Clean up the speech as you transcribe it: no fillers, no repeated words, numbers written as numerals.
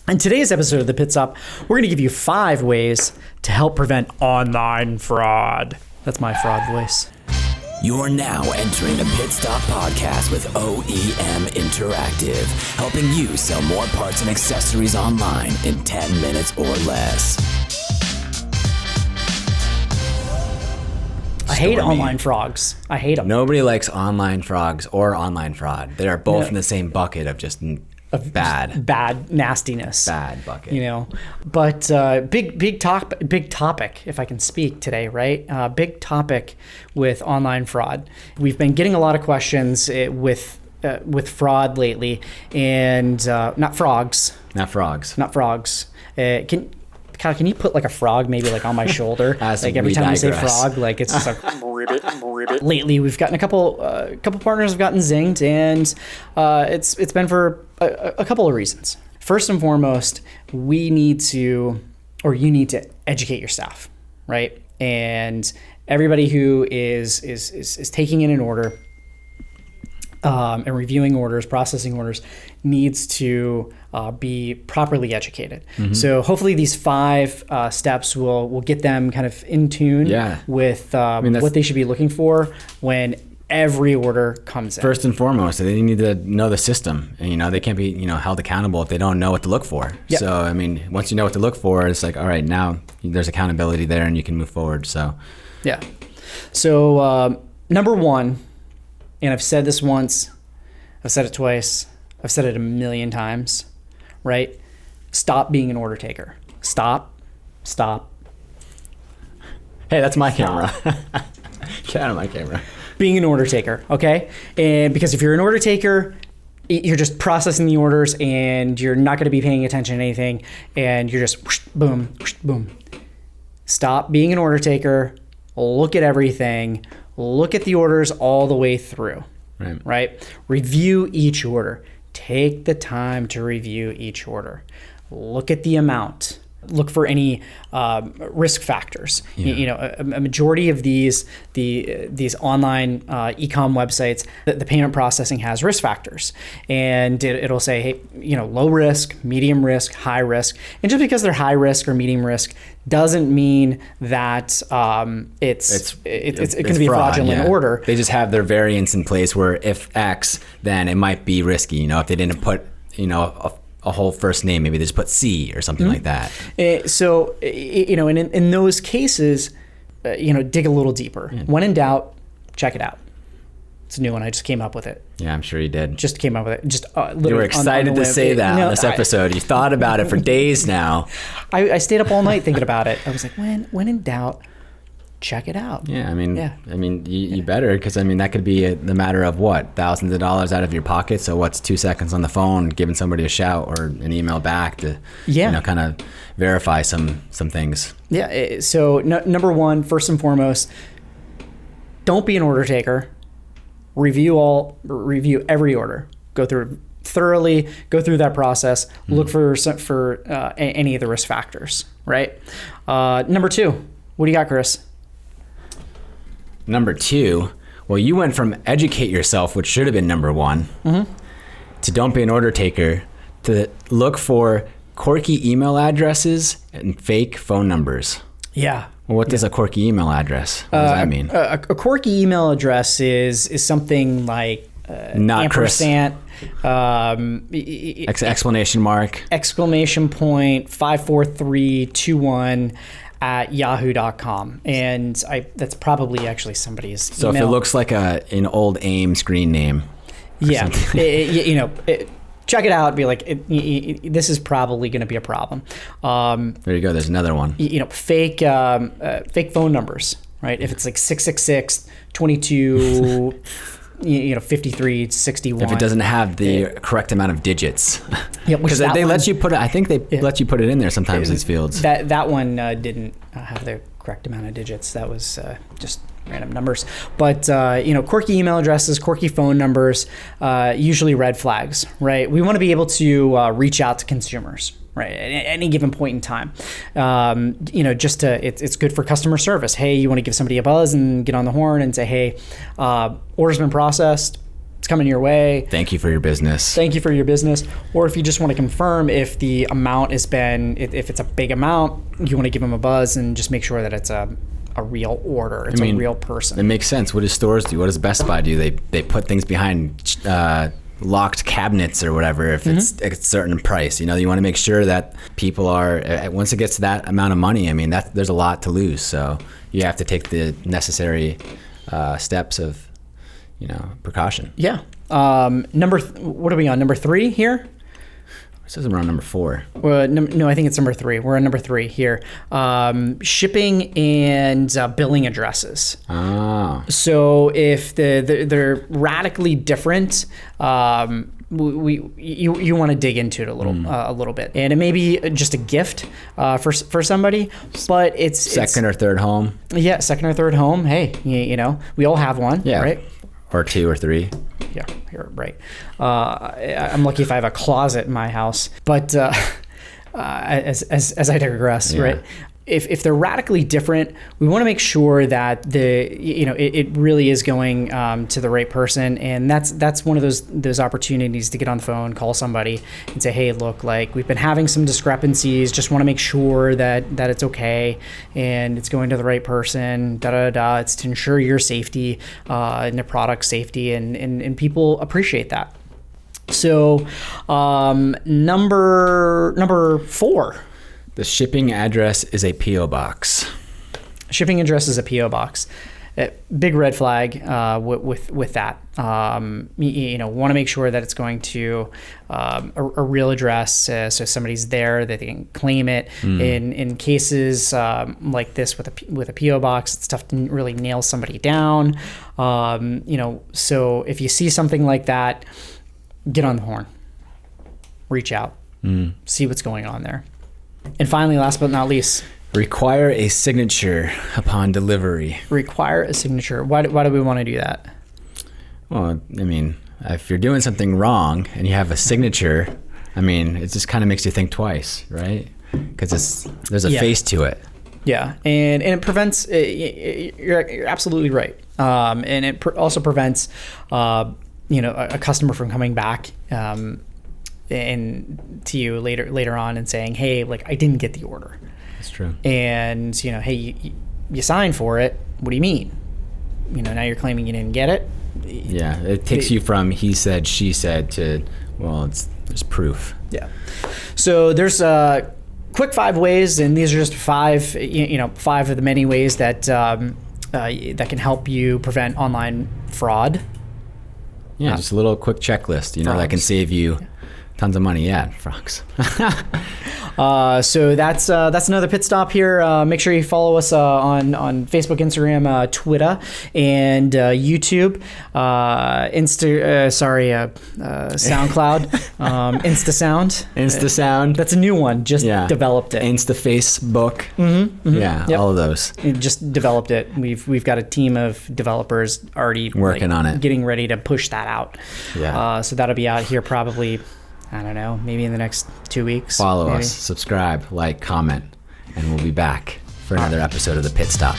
In today's episode of The Pit Stop, we're going to give you 5 ways to help prevent online fraud. That's my fraud voice. You're now entering the Pit Stop Podcast with OEM Interactive, helping you sell more parts and accessories online in 10 minutes or less. I hate online frogs. I hate them. Nobody likes online frogs or online fraud. They are both in the same bucket of just bad nastiness. Bad bucket. You know, but big topic, if I can speak today, right? Big topic with online fraud. We've been getting a lot of questions with fraud lately, and not frogs. Kyle, can you put like a frog maybe like on my shoulder? Like every time you say frog, like it's just like ribbit. Lately, we've gotten a couple partners have gotten zinged, and it's been for a couple of reasons. First and foremost, you need to educate your staff, right? And everybody who is taking in an order and reviewing orders, processing orders, needs to be properly educated. Mm-hmm. So hopefully these 5 steps will get them kind of in tune with what they should be looking for when every order comes in. First and foremost, they need to know the system, and they can't be held accountable if they don't know what to look for. Yep. So once you know what to look for, it's like, all right, now there's accountability there, and you can move forward. So number 1. And I've said this once, I've said it twice, I've said it a million times, right? Stop being an order taker. Stop. Hey, that's my camera. Get out of my camera. Being an order taker, okay? And because if you're an order taker, you're just processing the orders and you're not going to be paying attention to anything, and you're just whoosh, boom, whoosh, boom. Stop being an order taker. Look at everything. Look at the orders all the way through, right? Review each order. Take the time to review each order. Look at the amount. Look for any risk factors. Yeah. A majority of these online e-com websites, the payment processing has risk factors, and it'll say, hey, low risk, medium risk, high risk. And just because they're high risk or medium risk doesn't mean that it's going to be a fraudulent order. They just have their variance in place where if X, then it might be risky. If they didn't put a whole first name, maybe they just put C or something like that. So, in those cases, dig a little deeper. Yeah. When in doubt, check it out. It's a new one. I just came up with it. Yeah, I'm sure you did. Just came up with it. Just literally. You were excited to say that on this episode. You thought about it for days now. I stayed up all night thinking about it. I was like, when in doubt, check it out. Yeah, you better, because that could be the matter of what, thousands of dollars out of your pocket. So what's 2 seconds on the phone, giving somebody a shout or an email back to kind of verify some things. Yeah. So number 1, first and foremost, don't be an order taker. Review every order. Go through thoroughly. Go through that process. Mm-hmm. Look for any of the risk factors. Right. Number 2. What do you got, Chris? Number 2, well, you went from educate yourself, which should have been number 1, mm-hmm. to don't be an order taker, to look for quirky email addresses and fake phone numbers. Yeah. Well, what does a quirky email address? What does that mean? A quirky email address is something like not ampersand, exclamation mark, exclamation point, 54321 at yahoo.com, and that's probably actually somebody's so email. If it looks like an old AIM screen name, check it out. Be like, this is probably going to be a problem. There you go. There's another one. Fake phone numbers, right? If it's like 666 22 5361. If it doesn't have the correct amount of digits. Yeah, because they let you put it. I think they let you put it in there sometimes. These fields. That one didn't have the correct amount of digits. That was just random numbers. But quirky email addresses, quirky phone numbers, usually red flags, right? We want to be able to reach out to consumers, right, at any given point in time. It's good for customer service. Hey, you want to give somebody a buzz and get on the horn and say, hey, order's been processed. it's coming your way. Thank you for your business. Thank you for your business. Or if you just want to confirm if the amount has been, if it's a big amount, you want to give them a buzz and just make sure that it's a real order. It's a real person. It makes sense. What do stores do? What does Best Buy do? They put things behind locked cabinets or whatever if it's a certain price. You know, you want to make sure that people are, once it gets to that amount of money, I mean, there's a lot to lose. So you have to take the necessary steps of, you know, precaution. Yeah. What are we on? Number 3 here? It says we're on number 4. No, I think it's number 3. We're on number 3 here. Shipping and billing addresses. Oh. So if they're radically different, you want to dig into it a little bit, and it may be just a gift for somebody, but it's second or third home. Yeah, second or third home. Hey, you know, we all have one, right? Or 2 or 3. Yeah, you're right. I'm lucky if I have a closet in my house. But as I digress, right? If they're radically different, we want to make sure that it really is going to the right person, and that's one of those opportunities to get on the phone, call somebody, and say, hey, look, like we've been having some discrepancies. Just want to make sure that it's okay and it's going to the right person. It's to ensure your safety and the product safety, and people appreciate that. So number 4. The shipping address is a P.O. box. Shipping address is a P.O. box. Big red flag with that. Want to make sure that it's going to a real address, so somebody's there that they can claim it. In cases like this with a P.O. box, it's tough to really nail somebody down. So if you see something like that, get on the horn, reach out, see what's going on there. And finally, last but not least, require a signature upon delivery. Require a signature. Why do we want to do that? Well, I mean, if you're doing something wrong and you have a signature, I mean, it just kind of makes you think twice, right? Because there's a face to it. Yeah, and it prevents. You're absolutely right. And it also prevents, a customer from coming back. And to you later on and saying, hey, like I didn't get the order. That's true. And hey, you signed for it. What do you mean? Now you're claiming you didn't get it. Yeah, it takes you from he said, she said to, well, there's proof. Yeah. So there's quick 5 ways, and these are just 5 of the many ways that that can help you prevent online fraud. Yeah, just a little quick checklist, that can save you tons of money. Yeah, frogs. So that's another pit stop here. Make sure you follow us on Facebook, Instagram, Twitter, and YouTube. SoundCloud, InstaSound. InstaSound. That's a new one. Just developed it. Facebook. Yep. All of those. Just developed it. We've got a team of developers already working on it, getting ready to push that out. Yeah. So that'll be out here probably, I don't know, maybe in the next 2 weeks. Follow us, subscribe, like, comment, and we'll be back for another episode of The Pit Stop.